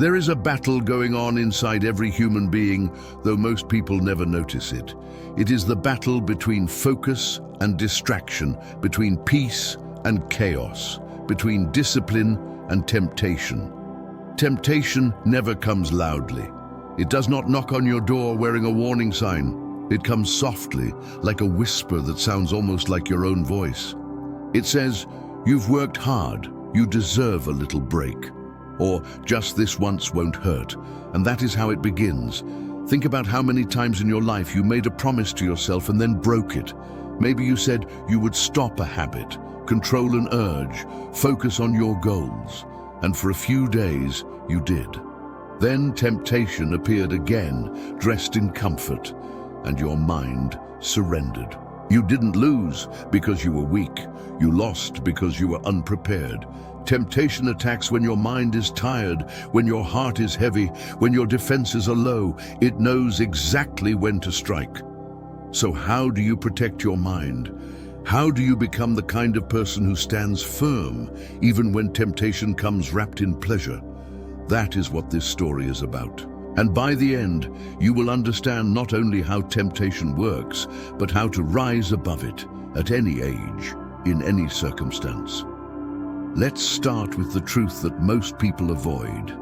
There is a battle going on inside every human being, though most people never notice it. It is the battle between focus and distraction, between peace and chaos, between discipline and temptation. Temptation never comes loudly. It does not knock on your door wearing a warning sign. It comes softly, like a whisper that sounds almost like your own voice. It says, "You've worked hard, you deserve a little break." Or, "Just this once won't hurt." And that is how it begins. Think about how many times in your life you made a promise to yourself and then broke it. Maybe you said you would stop a habit, control an urge, focus on your goals. And for a few days, you did. Then temptation appeared again, dressed in comfort, and your mind surrendered. You didn't lose because you were weak. You lost because you were unprepared. Temptation attacks when your mind is tired, when your heart is heavy, when your defenses are low. It knows exactly when to strike. So how do you protect your mind? How do you become the kind of person who stands firm, even when temptation comes wrapped in pleasure? That is what this story is about. And by the end, you will understand not only how temptation works, but how to rise above it at any age, in any circumstance. Let's start with the truth that most people avoid.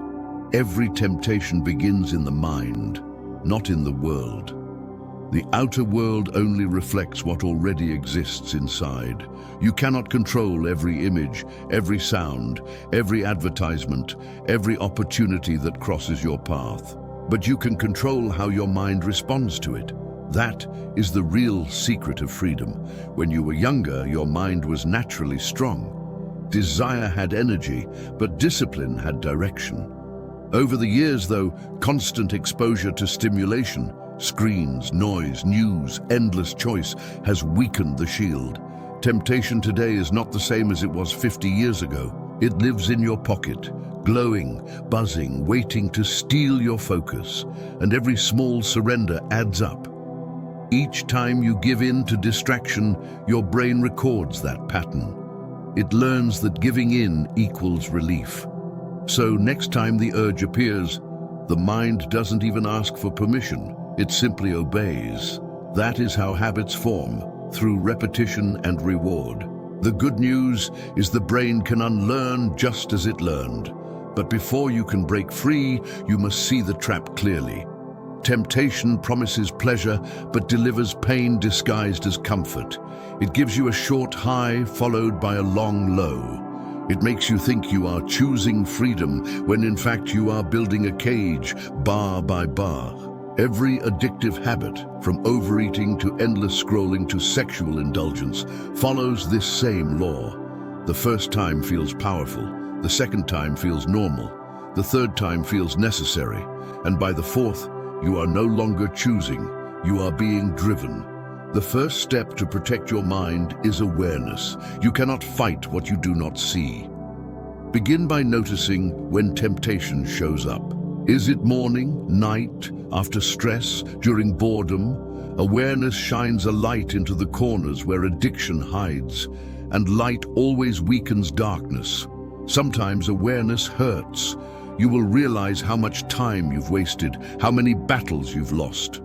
Every temptation begins in the mind, not in the world. The outer world only reflects what already exists inside. You cannot control every image, every sound, every advertisement, every opportunity that crosses your path. But you can control how your mind responds to it. That is the real secret of freedom. When you were younger, your mind was naturally strong. Desire had energy, but discipline had direction. Over the years, though, constant exposure to stimulation, screens, noise, news, endless choice has weakened the shield. Temptation today is not the same as it was 50 years ago. It lives in your pocket, glowing, buzzing, waiting to steal your focus, and every small surrender adds up. Each time you give in to distraction, your brain records that pattern. It learns that giving in equals relief. So next time the urge appears, the mind doesn't even ask for permission. It simply obeys. That is how habits form, through repetition and reward. The good news is the brain can unlearn just as it learned. But before you can break free, you must see the trap clearly. Temptation promises pleasure, but delivers pain disguised as comfort. It gives you a short high followed by a long low. It makes you think you are choosing freedom when in fact you are building a cage, bar by bar. Every addictive habit, from overeating to endless scrolling to sexual indulgence, follows this same law. The first time feels powerful, the second time feels normal, the third time feels necessary, and by the fourth, you are no longer choosing, you are being driven. The first step to protect your mind is awareness. You cannot fight what you do not see. Begin by noticing when temptation shows up. Is it morning, night, after stress, during boredom? Awareness shines a light into the corners where addiction hides, and light always weakens darkness. Sometimes awareness hurts. You will realize how much time you've wasted, how many battles you've lost.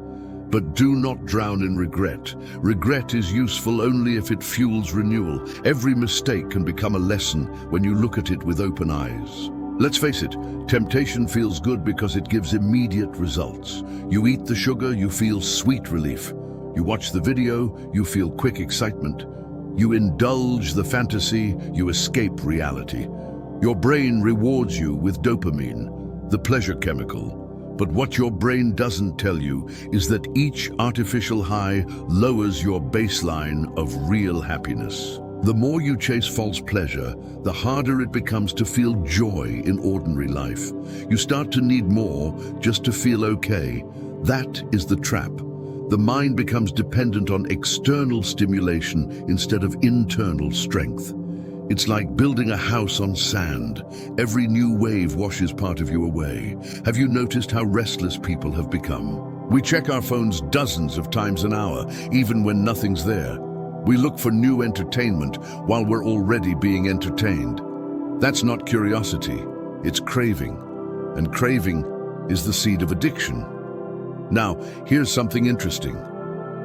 But do not drown in regret. Regret is useful only if it fuels renewal. Every mistake can become a lesson when you look at it with open eyes. Let's face it, temptation feels good because it gives immediate results. You eat the sugar, you feel sweet relief. You watch the video, you feel quick excitement. You indulge the fantasy, you escape reality. Your brain rewards you with dopamine, the pleasure chemical. But what your brain doesn't tell you is that each artificial high lowers your baseline of real happiness. The more you chase false pleasure, the harder it becomes to feel joy in ordinary life. You start to need more just to feel okay. That is the trap. The mind becomes dependent on external stimulation instead of internal strength. It's like building a house on sand. Every new wave washes part of you away. Have you noticed how restless people have become? We check our phones dozens of times an hour, even when nothing's there. We look for new entertainment while we're already being entertained. That's not curiosity, it's craving. and craving is the seed of addiction. Now, here's something interesting.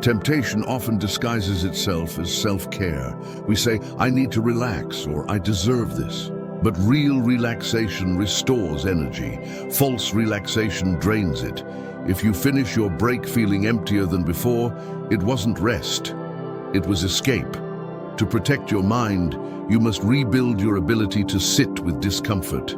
Temptation often disguises itself as self-care. We say, I need to relax, or I deserve this. But real relaxation restores energy. False relaxation drains it. If you finish your break feeling emptier than before, it wasn't rest. It was escape. To protect your mind, you must rebuild your ability to sit with discomfort.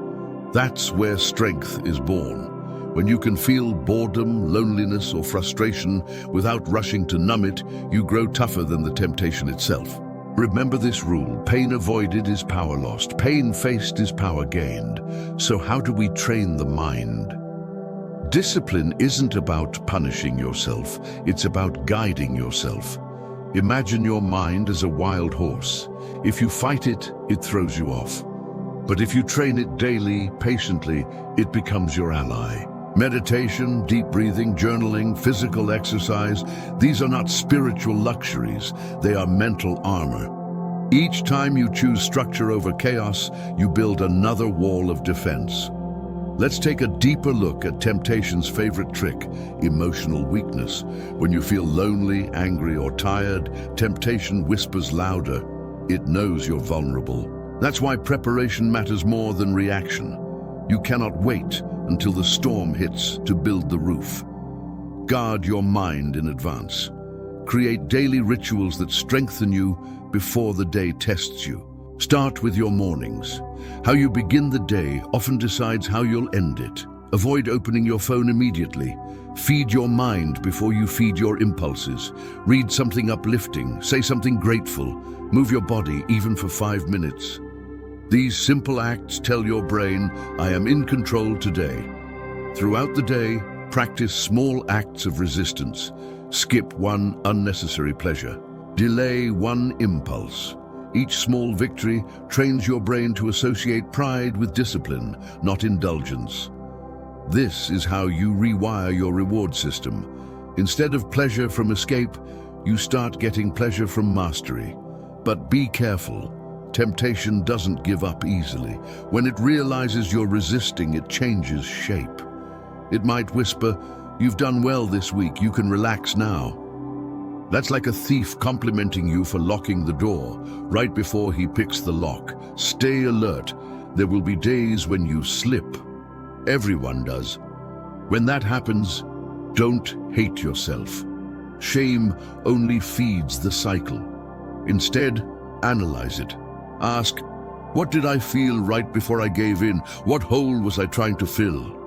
That's where strength is born. When you can feel boredom, loneliness, or frustration without rushing to numb it, you grow tougher than the temptation itself. Remember this rule: pain avoided is power lost, pain faced is power gained. So how do we train the mind? Discipline isn't about punishing yourself, it's about guiding yourself. Imagine your mind as a wild horse. If you fight it, it throws you off. But if you train it daily, patiently, it becomes your ally. Meditation, deep breathing, journaling, physical exercise, these are not spiritual luxuries, they are mental armor. Each time you choose structure over chaos, you build another wall of defense. Let's take a deeper look at temptation's favorite trick, emotional weakness. When you feel lonely, angry, or tired, temptation whispers louder. It knows you're vulnerable. That's why preparation matters more than reaction. You cannot wait until the storm hits to build the roof. Guard your mind in advance. Create daily rituals that strengthen you before the day tests you. Start with your mornings. How you begin the day often decides how you'll end it. Avoid opening your phone immediately. Feed your mind before you feed your impulses. Read something uplifting, say something grateful, move your body even for 5 minutes. These simple acts tell your brain, I am in control today. Throughout the day, practice small acts of resistance. Skip one unnecessary pleasure. Delay one impulse. Each small victory trains your brain to associate pride with discipline, not indulgence. This is how you rewire your reward system. Instead of pleasure from escape, you start getting pleasure from mastery. But be careful. Temptation doesn't give up easily. When it realizes you're resisting, it changes shape. It might whisper, "You've done well this week, you can relax now." That's like a thief complimenting you for locking the door right before he picks the lock. Stay alert. There will be days when you slip. Everyone does. When that happens, don't hate yourself. Shame only feeds the cycle. Instead, analyze it. Ask, what did I feel right before I gave in? What hole was I trying to fill?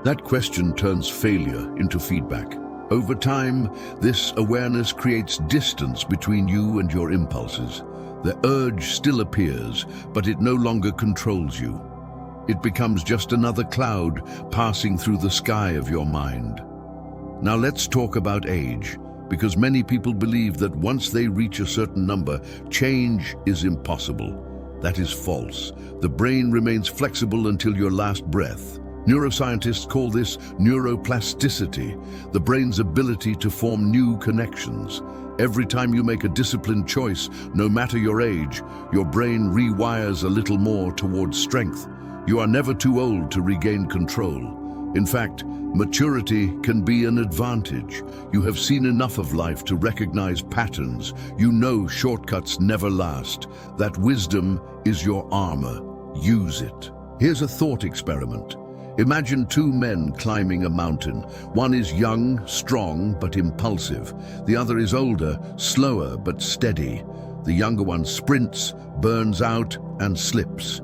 That question turns failure into feedback. Over time, this awareness creates distance between you and your impulses. The urge still appears, but it no longer controls you. It becomes just another cloud passing through the sky of your mind. Now let's talk about age, because many people believe that once they reach a certain number, change is impossible. That is false. The brain remains flexible until your last breath. Neuroscientists call this neuroplasticity, the brain's ability to form new connections. Every time you make a disciplined choice, no matter your age, your brain rewires a little more towards strength. You are never too old to regain control. In fact, maturity can be an advantage. You have seen enough of life to recognize patterns. You know shortcuts never last. That wisdom is your armor. Use it. Here's a thought experiment. Imagine two men climbing a mountain. One is young, strong, but impulsive. The other is older, slower, but steady. The younger one sprints, burns out, and slips.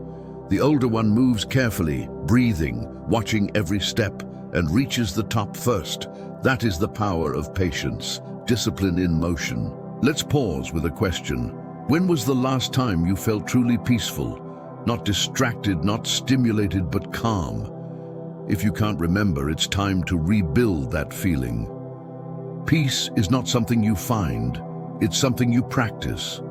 The older one moves carefully, breathing, watching every step, and reaches the top first. That is the power of patience, discipline in motion. Let's pause with a question. When was the last time you felt truly peaceful? Not distracted, not stimulated, but calm. If you can't remember, it's time to rebuild that feeling. Peace is not something you find, it's something you practice.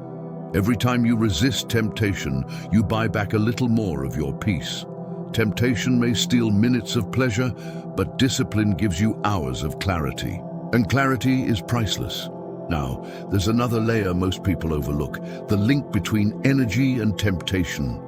Every time you resist temptation, you buy back a little more of your peace. Temptation may steal minutes of pleasure, but discipline gives you hours of clarity. And clarity is priceless. Now, there's another layer most people overlook, the link between energy and temptation.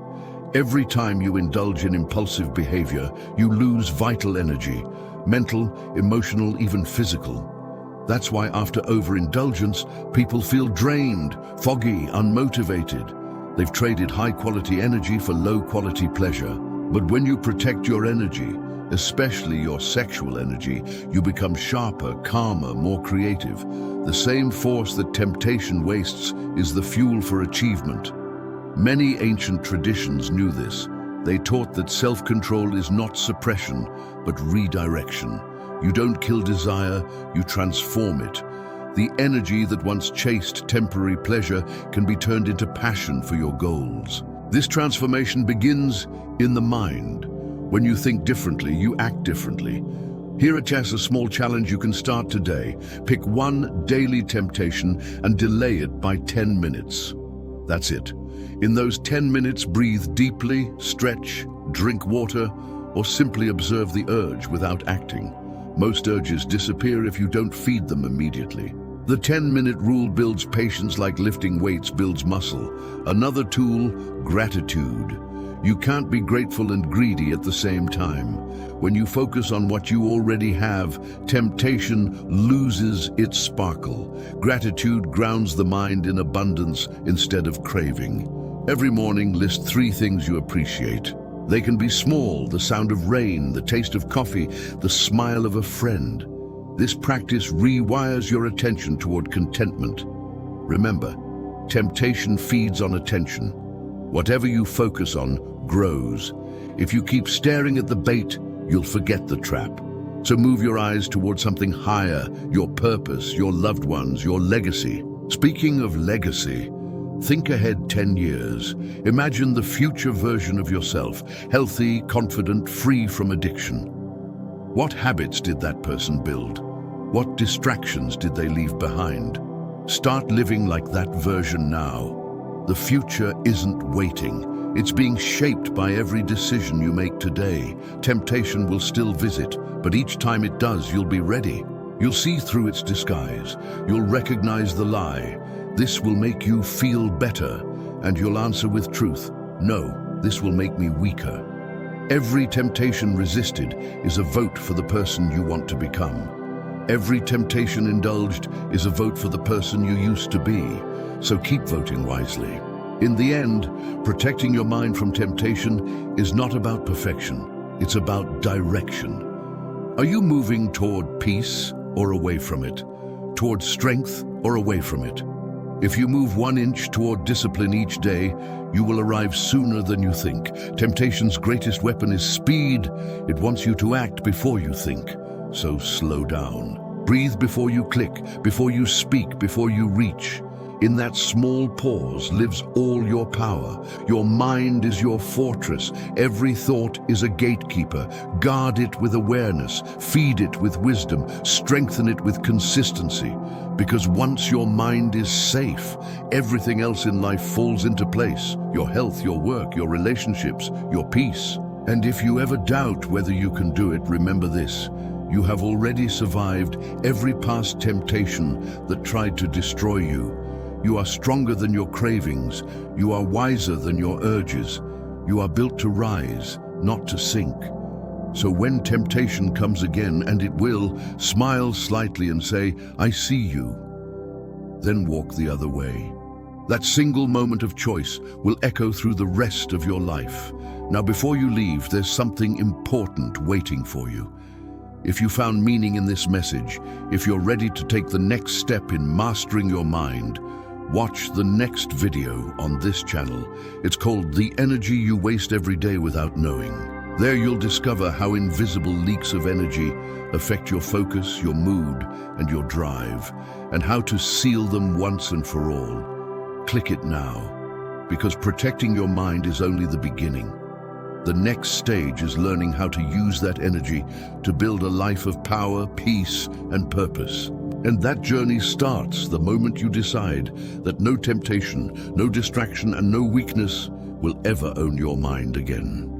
Every time you indulge in impulsive behavior, you lose vital energy, mental, emotional, even physical. That's why after overindulgence, people feel drained, foggy, unmotivated. They've traded high-quality energy for low-quality pleasure. But when you protect your energy, especially your sexual energy, you become sharper, calmer, more creative. The same force that temptation wastes is the fuel for achievement. Many ancient traditions knew this. They taught that self-control is not suppression, but redirection. You don't kill desire, you transform it. The energy that once chased temporary pleasure can be turned into passion for your goals. This transformation begins in the mind. When you think differently, you act differently. Here at Chess, a small challenge you can start today. Pick one daily temptation and delay it by 10 minutes. That's it. In those 10 minutes, breathe deeply, stretch, drink water, or simply observe the urge without acting. Most urges disappear if you don't feed them immediately. The 10-minute rule builds patience like lifting weights builds muscle. Another tool, gratitude. You can't be grateful and greedy at the same time. When you focus on what you already have, temptation loses its sparkle. Gratitude grounds the mind in abundance instead of craving. Every morning, list 3 things you appreciate. They can be small: the sound of rain, the taste of coffee, the smile of a friend. This practice rewires your attention toward contentment. Remember, temptation feeds on attention. Whatever you focus on grows. If you keep staring at the bait, you'll forget the trap. So move your eyes toward something higher: your purpose, your loved ones, your legacy. Speaking of legacy, think ahead 10 years. Imagine the future version of yourself, healthy, confident, free from addiction. What habits did that person build? What distractions did they leave behind? Start living like that version now. The future isn't waiting. It's being shaped by every decision you make today. Temptation will still visit, but each time it does, you'll be ready. You'll see through its disguise. You'll recognize the lie. This will make you feel better, and you'll answer with truth. No, this will make me weaker. Every temptation resisted is a vote for the person you want to become. Every temptation indulged is a vote for the person you used to be. So keep voting wisely. In the end, protecting your mind from temptation is not about perfection. It's about direction. Are you moving toward peace or away from it? Toward strength or away from it? If you move 1 inch toward discipline each day, you will arrive sooner than you think. Temptation's greatest weapon is speed. It wants you to act before you think. So slow down. Breathe before you click, before you speak, before you reach. In that small pause lives all your power. Your mind is your fortress. Every thought is a gatekeeper. Guard it with awareness. Feed it with wisdom. Strengthen it with consistency. Because once your mind is safe, everything else in life falls into place. Your health, your work, your relationships, your peace. And if you ever doubt whether you can do it, remember this: you have already survived every past temptation that tried to destroy you. You are stronger than your cravings. You are wiser than your urges. You are built to rise, not to sink. So when temptation comes again, and it will, smile slightly and say, "I see you." Then walk the other way. That single moment of choice will echo through the rest of your life. Now, before you leave, there's something important waiting for you. If you found meaning in this message, if you're ready to take the next step in mastering your mind, watch the next video on this channel. It's called "The Energy You Waste Every Day Without Knowing." There you'll discover how invisible leaks of energy affect your focus, your mood, and your drive, and how to seal them once and for all. Click it now, because protecting your mind is only the beginning. The next stage is learning how to use that energy to build a life of power, peace, and purpose. And that journey starts the moment you decide that no temptation, no distraction, and no weakness will ever own your mind again.